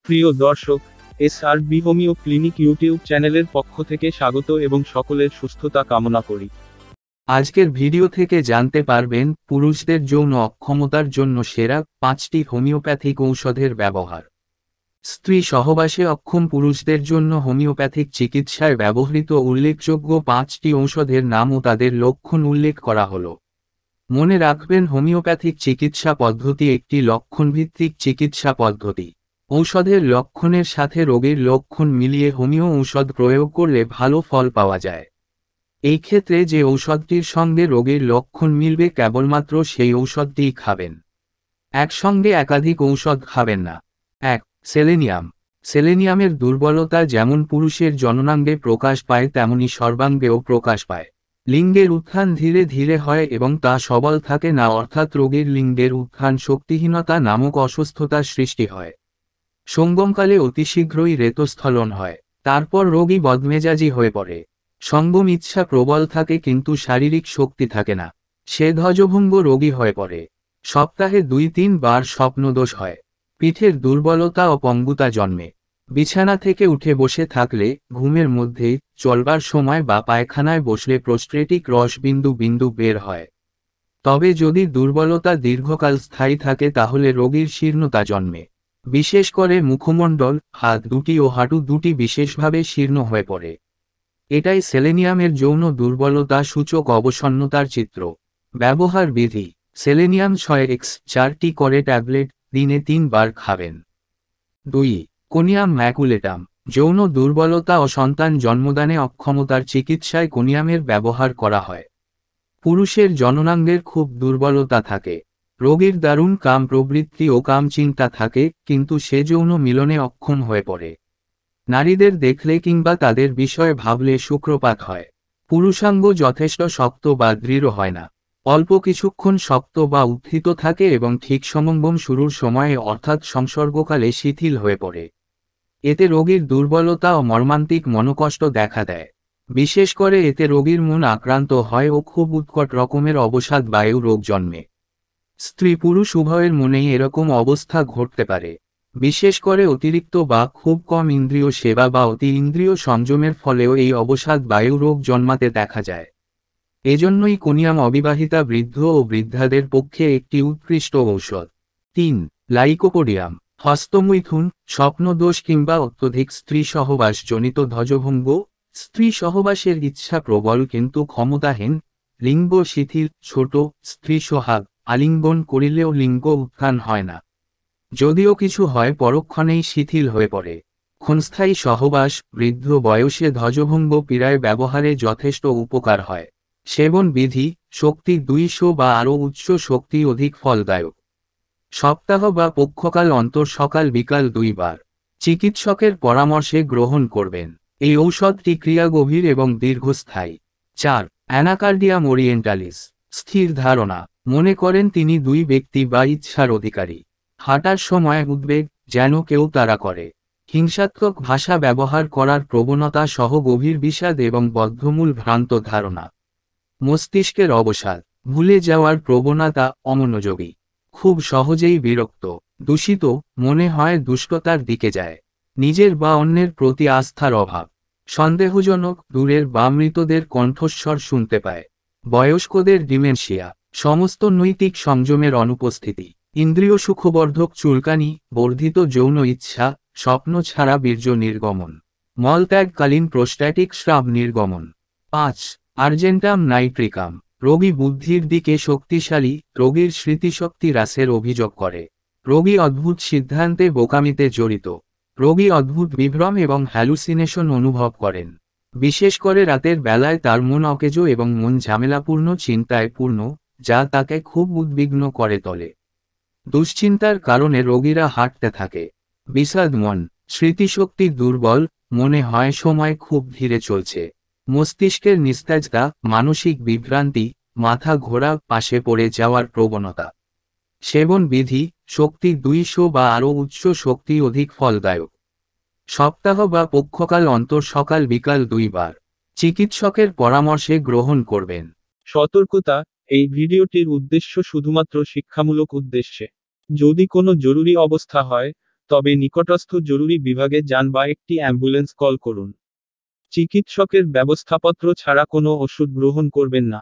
প্রিয় দর্শক, SRB homeo clinic YouTube চ্যানেলের পক্ষ থেকে স্বাগত এবং সকলের সুস্থতা কামনা করি। আজকের ভিডিও থেকে জানতে পারবেন পুরুষদের যৌন অক্ষমতার জন্য সেরা 5টি হোমিওপ্যাথিক ঔষধের ব্যবহার। স্ত্রী সহবাসে অক্ষম পুরুষদের জন্য হোমিওপ্যাথিক চিকিৎসায় ব্যবহৃত উল্লেখযোগ্য 5টি ঔষধের নাম ও তাদের লক্ষণ উল্লেখ করা হলো। মনে রাখবেন, হোমিওপ্যাথিক চিকিৎসা পদ্ধতি একটি লক্ষণভিত্তিক চিকিৎসা পদ্ধতি। ঔষধের লক্ষণের সাথে রোগের লক্ষণ মিলিয়ে হোমিও ঔষধ প্রয়োগ করলে ভালো ফল পাওয়া যায়। এই ক্ষেত্রে যে ঔষধটির সঙ্গে রোগের লক্ষণ মিলবে কেবলমাত্র সেই ঔষধটিই খাবেন। একসঙ্গে একাধিক ঔষধ খাবেন না। 1. সেলেনিয়াম। সেলেনিয়ামের দুর্বলতা যেমন পুরুষের জননাঙ্গে প্রকাশ পায় তেমনি সর্বাঙ্গেও প্রকাশ পায়। লিঙ্গের উত্থান ধীরে ধীরে হয় এবং তা সবল থাকে না, অর্থাৎ রোগীর লিঙ্গের উত্থান শক্তিহীনতা নামক অসুস্থতার সৃষ্টি হয়। সঙ্গমকালে অতিশীঘ্রই রেতস্খলন হয়। তারপর রোগী বদমেজাজি হয়ে পড়ে। সঙ্গম ইচ্ছা প্রবল থাকে কিন্তু শারীরিক শক্তি থাকে না। সে ধ্বজভঙ্গ রোগী হয়ে পড়ে। সপ্তাহে 2-3 বার স্বপ্নদোষ হয়। পিঠের দুর্বলতা ও পঙ্গুতা জন্মে। বিছানা থেকে উঠে বসে থাকলে, ঘুমের মধ্যে, চলবার সময় বা পায়খানায় বসলে প্রস্ট্রেটিক রস বিন্দু বিন্দু বের হয়। তবে যদি দুর্বলতা দীর্ঘকাল স্থায়ী থাকে তাহলে রোগীর শীর্ণতা জন্মে। বিশেষ করে মুখমণ্ডল, হাত দুটি ও হাঁটু দুটি বিশেষভাবে শীর্ণ হয়ে পড়ে। এটাই সেলেনিয়ামের যৌন দুর্বলতা সূচক অবসন্নতার চিত্র। ব্যবহার বিধি: সেলেনিয়াম 6x4টি করে ট্যাবলেট, দিনে 3 বার খাবেন। 2. Conium maculatum. যৌন দুর্বলতা ও সন্তান জন্মদানে অক্ষমতার চিকিৎসায় কোনিয়ামের ব্যবহার করা হয়। পুরুষের জননাঙ্গের খুব দুর্বলতা থাকে। রোগীর দারুণ কাম প্রবৃত্তি ও কাম চিন্তা থাকে, কিন্তু সে যৌন মিলনে অক্ষম হয়ে পড়ে। নারীদের দেখলে কিংবা তাদের বিষয়ে ভাবলে শুক্রপাত হয়। পুরুষাঙ্গ যথেষ্ট শক্ত বা দৃঢ় হয় না। অল্প কিছুক্ষণ শক্ত বা উত্থিত থাকে এবং ঠিক সঙ্গম শুরুর সময়ে অর্থাৎ সংসর্গকালে শিথিল হয়ে পড়ে। এতে রোগীর দুর্বলতা ও মর্মান্তিক মনোকষ্ট দেখা দেয়। বিশেষ করে এতে রোগীর মন আক্রান্ত হয় ও খুব উৎকট রকমের অবসাদ বায়ু রোগ জন্মে। স্ত্রী পুরুষ উভয়ের মনেই এরকম অবস্থা ঘটতে পারে। বিশেষ করে অতিরিক্ত বা খুব কম ইন্দ্রিয় সেবা বা অতি ইন্দ্রিয় সংযমের ফলেও এই অবসাদ বায়ু রোগ জন্মাতে দেখা যায়। এজন্যই কোনিয়াম অবিবাহিতা বৃদ্ধ ও বৃদ্ধাদের পক্ষে একটি উৎকৃষ্ট ঔষধ। 3. লাইকোপোডিয়াম। হস্তমৈথুন, স্বপ্নদোষ কিংবা অত্যধিক স্ত্রী সহবাস জনিত ধ্বজভঙ্গ, স্ত্রী সহবাসের ইচ্ছা প্রবল কিন্তু ক্ষমতাহীন, লিঙ্গ শিথিল, ছোট, স্ত্রী সোহাগ, আলিঙ্গন করিলেও লিঙ্গ উত্থান হয় না। যদিও কিছু হয় পরক্ষণেই শিথিল হয়ে পড়ে। ক্ষণস্থায়ী সহবাস, বৃদ্ধ বয়সে ধ্বজভঙ্গ পীড়ায় ব্যবহারে যথেষ্ট উপকার হয়। সেবন বিধি: শক্তি 200 বা আরও উচ্চ শক্তি অধিক ফলদায়ক। সপ্তাহ বা পক্ষকাল অন্তর সকাল বিকাল 2 বার। চিকিৎসকের পরামর্শে গ্রহণ করবেন। এই ঔষধটি ক্রিয়া গভীর এবং দীর্ঘস্থায়ী। 4. Anacardium orientalis. স্থির ধারণা: মনে করেন তিনি 2 ব্যক্তি বা ইচ্ছার অধিকারী। হাঁটার সময় উদ্বেগ, যেন কেউ তাড়া করে। হিংসাত্মক ভাষা ব্যবহার করার প্রবণতা সহ গভীর বিষাদ এবং বদ্ধমূল ভ্রান্ত ধারণা। মস্তিষ্কের অবসাদ, ভুলে যাওয়ার প্রবণতা, অমনোযোগী, খুব সহজেই বিরক্ত, দূষিত, মনে হয় দুষ্টতার দিকে যায়। নিজের বা অন্যের প্রতি আস্থার অভাব। সন্দেহজনক, দূরের বা মৃতদের কণ্ঠস্বর শুনতে পায়। বয়স্কদের ডিমেনশিয়া। সমস্ত নৈতিক সংযমের অনুপস্থিতি। ইন্দ্রিয় সুখবর্ধক চুলকানি, বর্ধিত যৌন ইচ্ছা, স্বপ্ন ছাড়া বীর্য নির্গমন। মলত্যাগকালীন প্রোস্ট্যাটিক স্রাব নির্গমন। 5. Argentum nitricum. রোগী বুদ্ধির দিকে শক্তিশালী, রোগীর স্মৃতিশক্তি হ্রাসের অভিযোগ করে। রোগী অদ্ভুত সিদ্ধান্তে বোকামিতে জড়িত। রোগী অদ্ভুত বিভ্রম এবং হ্যালুসিনেশন অনুভব করেন। বিশেষ করে রাতের বেলায় তার মন অকেজো এবং মন ঝামেলাপূর্ণ চিন্তায় পূর্ণ, যা তাকে খুব উদ্বিগ্ন করে তোলে। দুশ্চিন্তার কারণে রোগীরা হাঁটতে থাকে। বিষাদ মন, স্মৃতিশক্তি দুর্বল, মনে হয় সময় খুব ধীরে চলছে। মস্তিষ্কের নিস্তেজতা, মানসিক বিভ্রান্তি, মাথা ঘোরা, পাশে পড়ে যাওয়ার প্রবণতা। সেবন বিধি: শক্তি 200 বা আরও উচ্চ শক্তি অধিক ফলদায়ক। সপ্তাহ বা পক্ষকাল অন্তর সকাল বিকাল 2 বার। চিকিৎসকের পরামর্শে গ্রহণ করবেন। সতর্কতা: এই ভিডিওটির উদ্দেশ্য শুধুমাত্র শিক্ষামূলক উদ্দেশ্যে। যদি কোনো জরুরি অবস্থা হয়, তবে নিকটস্থ জরুরি বিভাগে যান বা একটি অ্যাম্বুলেন্স কল করুন। চিকিৎসকের ব্যবস্থাপত্র ছাড়া কোনো ওষুধ গ্রহণ করবেন না।